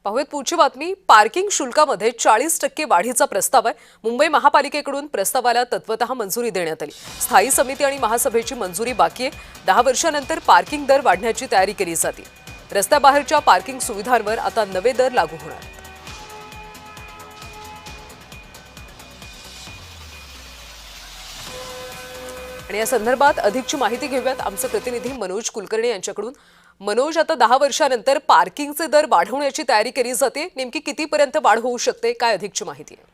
पाहूयात पुढची बातमी। पार्किंग शुल्कामध्ये 40% वाढीचा प्रस्ताव आहे। मुंबई महापालिकेकडून प्रस्तावाला तत्वतः मंजुरी देण्यात आली। स्थायी समिती आणि महासभेची मंजुरी बाकी आहे। 10 वर्षांनंतर पार्किंग दर वाढण्याची तयारी केली जाते। रस्त्याबाहेरच्या पार्किंग सुविधांवर आता नवे दर लागू होणार। आणि या संदर्भात अधिकची माहिती घेऊयात आमचे प्रतिनिधी मनोज कुलकर्णी यांच्याकडून। मनोज, आता 10 वर्षांनंतर पार्किंगचे दर वाढवण्याची तयारी केली जाते, नेमकी कितीपर्यंत वाढ होऊ शकते, काय अधिकची माहिती आहे?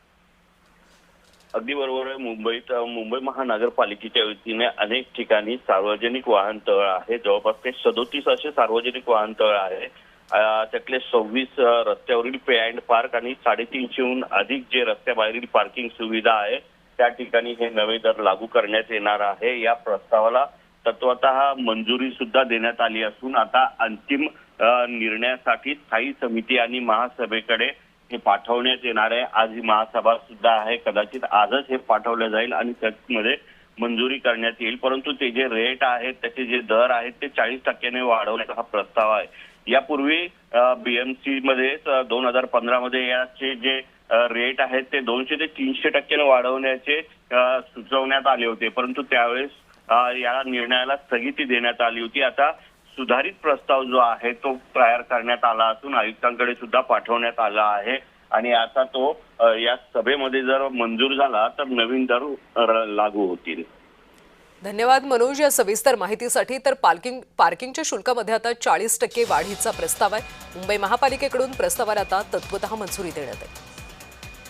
अगदी बरोबर आहे। मुंबई महानगरपालिकेच्या वतीने अनेक ठिकाणी सार्वजनिक वाहनतळ आहे। जवळपास ते 37 असे सार्वजनिक वाहनतळ आहे। त्यातले 26 रस्त्यावरील पे अँड पार्क आणि 350हून अधिक जे रस्त्याबाहेरील पार्किंग सुविधा आहे त्या ठिकाणी हे नवे दर लागू करण्यात येणार आहे। या प्रस्तावाला तत्वतः मंजुरी सुद्धा देण्यात आली असून आता अंतिम निर्णयासाठी स्थायी समिती आणि महासभेकडे हे पाठवण्यात येणार आहे। आज ही महासभा सुद्धा आहे, कदाचित आजच हे पाठवलं जाईल आणि त्यामध्ये मंजुरी करण्यात येईल। परंतु ते जे रेट आहेत, त्याचे जे दर आहेत ते 40% वाढवण्याचा हा प्रस्ताव आहे। यापूर्वी बीएमसी मध्ये 2015 मध्ये याचे जे रेट आहेत ते 200 ते 300% वाढवण्याचे सुचवण्यात आले होते, परंतु त्यावेळेस या निर्णयाला स्थगिती देण्यात आली होती। आता सुधारित प्रस्ताव जो आहे तो तयार करण्यात आला असून आयुक्तांकडे सुद्धा पाठवण्यात आला आहे आणि आता तो या सभेमध्ये जर मंजूर झाला तर नवीन दर लागू होतील। धन्यवाद मनोज या सविस्तर माहितीसाठी। तर पार्किंगच्या शुल्कामध्ये आता 40% वाढीचा प्रस्ताव आहे। मुंबई महापालिकेकडून प्रस्तावाला आता तत्वतः मंजुरी देण्यात आली।